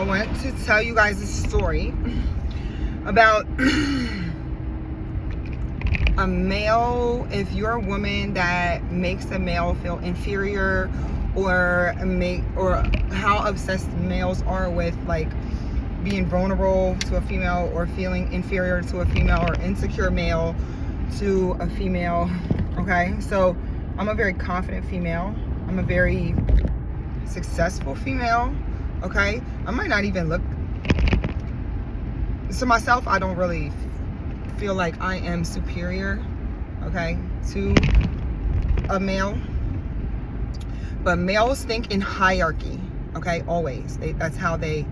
I want to tell you guys a story about a male. If you're a woman that makes a male feel inferior, or how obsessed males are with like being vulnerable to a female, or feeling inferior to a female, or insecure male to a female. Okay, so I'm a very confident female. I'm a very successful female. Okay, I might not even look to myself. I don't really feel like I am superior, okay, to a male. But males think in hierarchy, okay, always. That's how they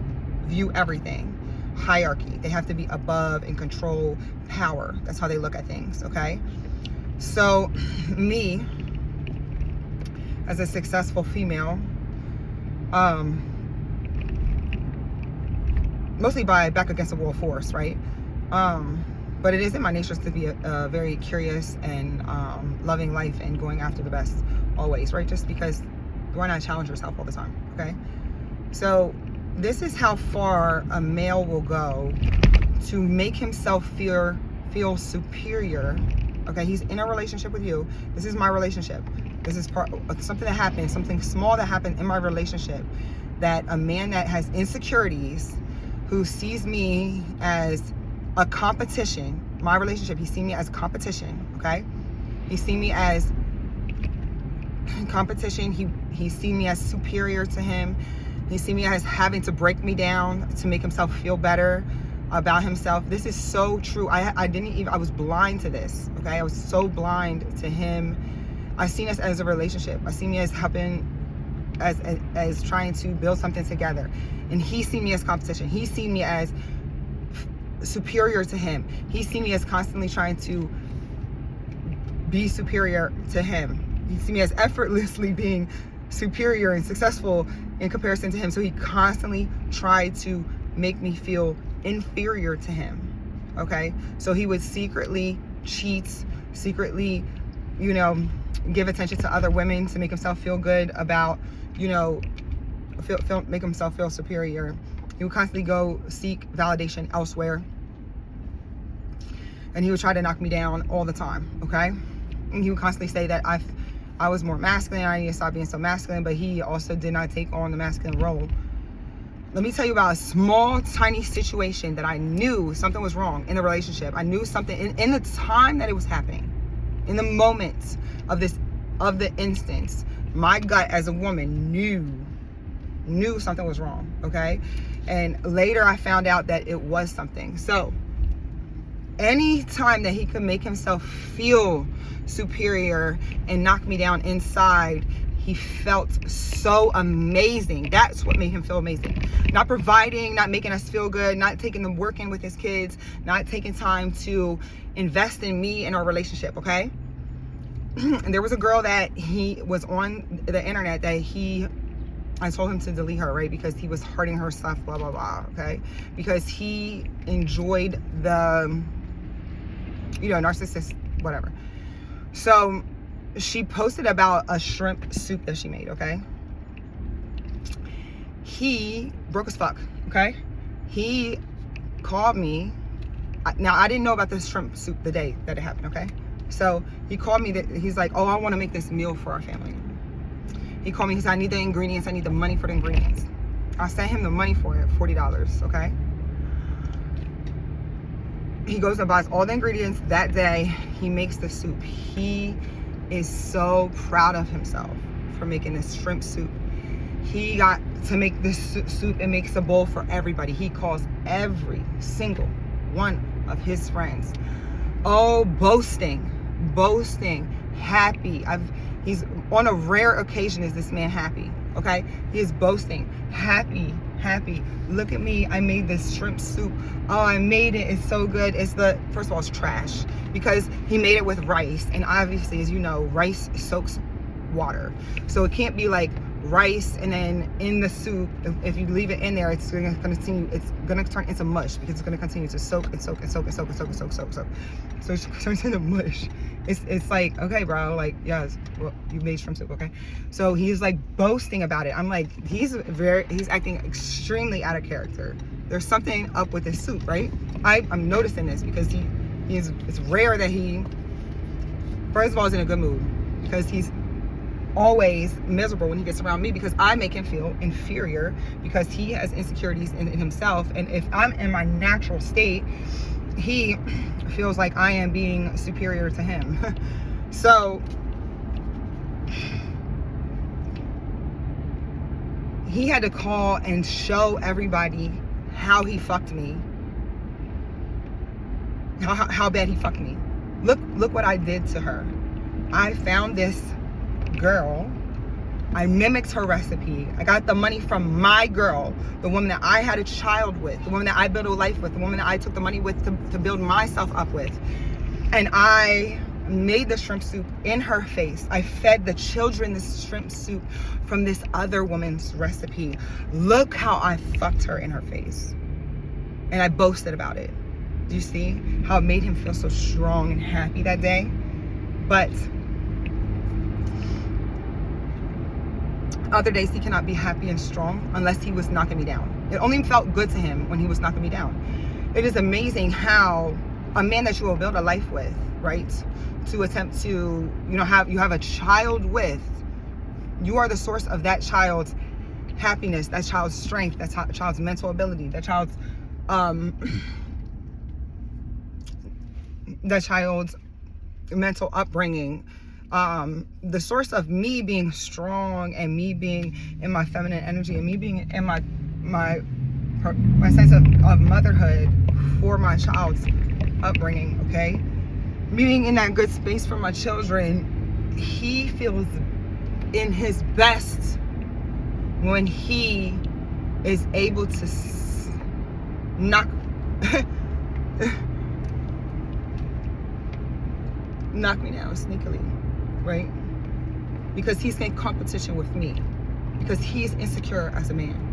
view everything. Hierarchy. They have to be above and control power. That's how they look at things, okay? So me, as a successful female, mostly by back against the wall force, right? But it is in my nature to be a very curious and loving life and going after the best always, right? Just because why not challenge yourself all the time, okay? So this is how far a male will go to make himself feel superior, okay? He's in a relationship with you. This is my relationship. This is something that happened, something small that happened in my relationship, that a man that has insecurities, who sees me as a competition, my relationship, he sees me as competition, okay? He sees me as competition. He sees me as superior to him. He sees me as having to break me down to make himself feel better about himself. This is so true. I was blind to this, okay? I was so blind to him. I seen us as a relationship. I seen me as helping, as trying to build something together. And he seen me as competition. He seen me as superior to him. He seen me as constantly trying to be superior to him. He seen me as effortlessly being superior and successful in comparison to him. So he constantly tried to make me feel inferior to him, okay? So he would secretly cheat, secretly, give attention to other women to make himself feel good about, make himself feel superior. He would constantly go seek validation elsewhere. And he would try to knock me down all the time, okay? And he would constantly say that I was more masculine, I need to stop being so masculine, but he also did not take on the masculine role. Let me tell you about a small, tiny situation that I knew something was wrong in the relationship. I knew something in the time that it was happening, in the moment of the instance. My gut as a woman knew something was wrong, okay? And later I found out that it was something. So any time that he could make himself feel superior and knock me down inside, he felt so amazing. That's what made him feel amazing. Not providing, not making us feel good, not taking the work in with his kids, not taking time to invest in me and our relationship, okay? And there was a girl that he was on the internet that I told him to delete her, right? Because he was hurting her stuff, blah, blah, blah, okay? Because he enjoyed the, narcissist, whatever. So she posted about a shrimp soup that she made, okay? He broke as fuck, okay? He called me. Now, I didn't know about this shrimp soup the day that it happened, okay? So he called me, he's like, oh, I want to make this meal for our family. He called me, he said, I need the ingredients, I need the money for the ingredients. I sent him the money for it, $40, okay? He goes and buys all the ingredients that day. He makes the soup. He is so proud of himself for making this shrimp soup. He got to make this soup and makes a bowl for everybody. He calls every single one of his friends. Oh, boasting, happy. He's on a rare occasion is this man happy, okay? He is boasting, happy. Look at me, I made this shrimp soup. Oh, I made it, it's so good. First of all, it's trash because he made it with rice. And obviously, as you know, rice soaks water. So it can't be like rice, and then in the soup, if you leave it in there, it's going to continue. It's going to turn into mush because it's going to continue to soak and soak and soak and soak and soak and soak and soak. So it turns into mush. It's like, okay, bro, like, yes, well, you made shrimp soup, okay? So he's like boasting about it. I'm like, he's acting extremely out of character. There's something up with his soup, right? I'm noticing this because it's rare that he, first of all, is in a good mood, because he's always miserable when he gets around me, because I make him feel inferior, because he has insecurities in himself. And if I'm in my natural state, he feels like I am being superior to him. So he had to call and show everybody how he fucked me, how bad he fucked me. Look what I did to her. I found this girl, I mimicked her recipe. I got the money from my girl, the woman that I had a child with, the woman that I built a life with, the woman that I took the money with to build myself up with. And I made the shrimp soup in her face. I fed the children this shrimp soup from this other woman's recipe. Look how I fucked her in her face. And I boasted about it. Do you see how it made him feel so strong and happy that day? But other days he cannot be happy and strong unless he was knocking me down. It only felt good to him when he was knocking me down. It is amazing how a man that you will build a life with, right, to attempt to, you have a child with, you are the source of that child's happiness, that child's strength, that child's mental ability, that child's mental upbringing, the source of me being strong, and me being in my feminine energy, and me being in my sense of motherhood for my child's upbringing, okay? Me being in that good space for my children. He feels in his best when he is able to knock me down sneakily, right? Because he's in competition with me, because he's insecure as a man.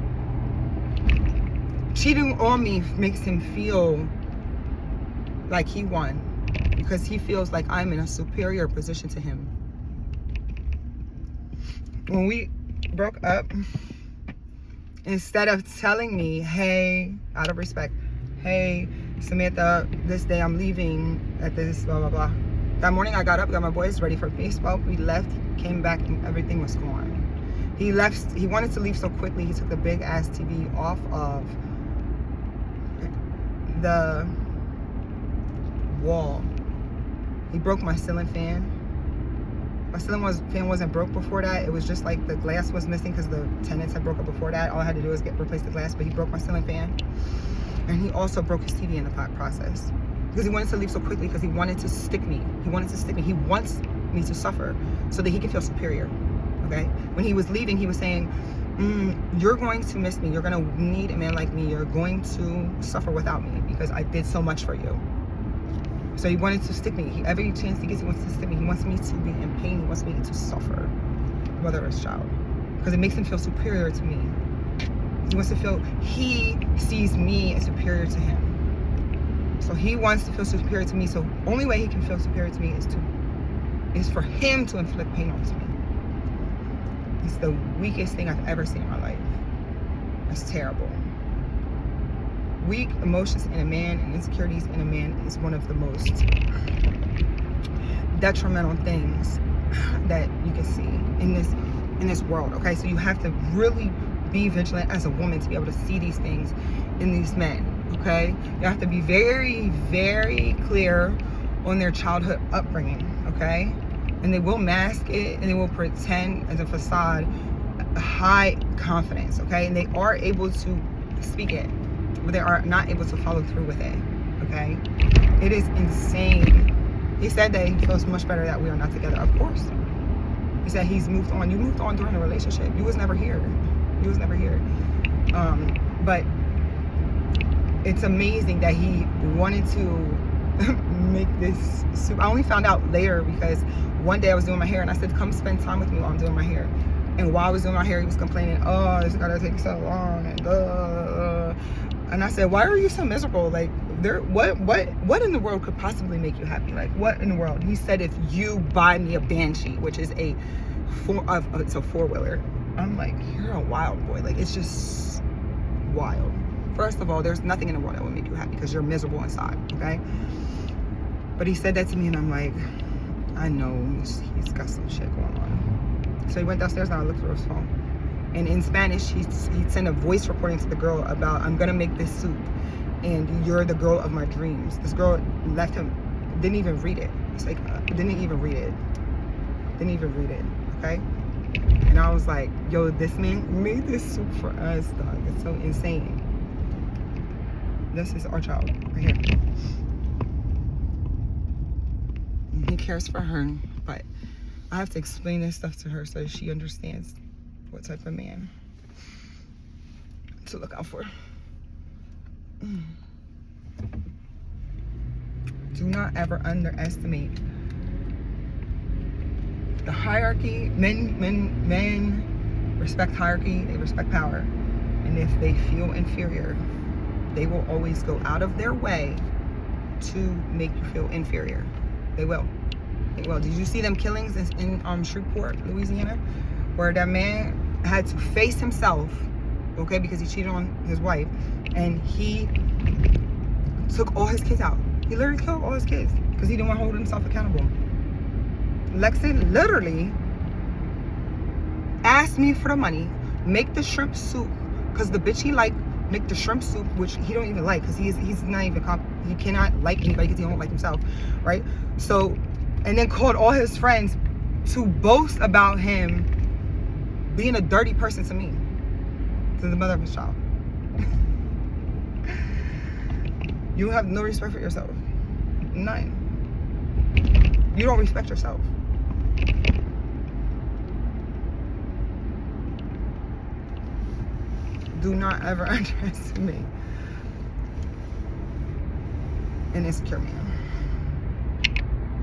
Cheating on me makes him feel like he won, because he feels like I'm in a superior position to him. When we broke up, instead of telling me, hey, out of respect, hey, Samantha, this day I'm leaving at this, blah, blah, blah. That morning I got up, got my boys ready for baseball. We left, came back, and everything was gone. He left, he wanted to leave so quickly, he took the big ass TV off of the wall. He broke my ceiling fan. My ceiling fan wasn't broke before that. It was just like the glass was missing because the tenants had broke up before that. All I had to do was replace the glass, but he broke my ceiling fan. And he also broke his TV in the process. Because he wanted to leave so quickly, because he wanted to stick me. He wanted to stick me. He wants me to suffer so that he can feel superior, okay? When he was leaving, he was saying, you're going to miss me. You're going to need a man like me. You're going to suffer without me because I did so much for you. So he wanted to stick me. Every chance he gets, he wants to stick me. He wants me to be in pain. He wants me to suffer, mother or child, because it makes him feel superior to me. He wants to feel, he sees me as superior to him. So he wants to feel superior to me. So only way he can feel superior to me is for him to inflict pain onto me. It's the weakest thing I've ever seen in my life. It's terrible. Weak emotions in a man and insecurities in a man is one of the most detrimental things that you can see in this world, okay? So you have to really be vigilant as a woman to be able to see these things in these men, okay? You have to be very, very clear on their childhood upbringing, okay? And they will mask it, and they will pretend as a facade high confidence, okay? And they are able to speak it, but they are not able to follow through with it, okay? It is insane. He said that he feels much better that we are not together. Of course. He said he's moved on. You moved on during the relationship. You was never here. You was never here. But it's amazing that he wanted to make this soup. I only found out later because one day I was doing my hair and I said, come spend time with me while I'm doing my hair. And while I was doing my hair, he was complaining, oh, it's gotta take so long, and I said, why are you so miserable? Like, what in the world could possibly make you happy? Like, what in the world? He said, if you buy me a Banshee, which is it's a four-wheeler. I'm like, you're a wild boy. Like, it's just wild. First of all, there's nothing in the world that would make you happy because you're miserable inside, okay? But he said that to me, and I'm like, I know he's got some shit going on. So he went downstairs, and I looked for his phone. And in Spanish, he sent a voice recording to the girl about, I'm gonna make this soup, and you're the girl of my dreams. This girl left him, didn't even read it. It's like, didn't even read it, okay? And I was like, yo, this man made this soup for us, dog. It's so insane. This is our child right here. And he cares for her, but I have to explain this stuff to her so she understands what type of man to look out for. Do not ever underestimate the hierarchy. Men respect hierarchy, they respect power. And if they feel inferior, they will always go out of their way to make you feel inferior. They will. Did you see them killings in Shreveport, Louisiana, where that man had to face himself, okay, because he cheated on his wife, and he took all his kids out. He literally killed all his kids because he didn't want to hold himself accountable. Lexan literally asked me for the money, make the shrimp soup, because the bitch he liked make the shrimp soup, which he don't even like, because he's not even he cannot like anybody because he don't like himself, right? So, and then called all his friends to boast about him being a dirty person to me, to the mother of his child. You have no respect for yourself. None. You don't respect yourself. Do not ever underestimate an insecure man.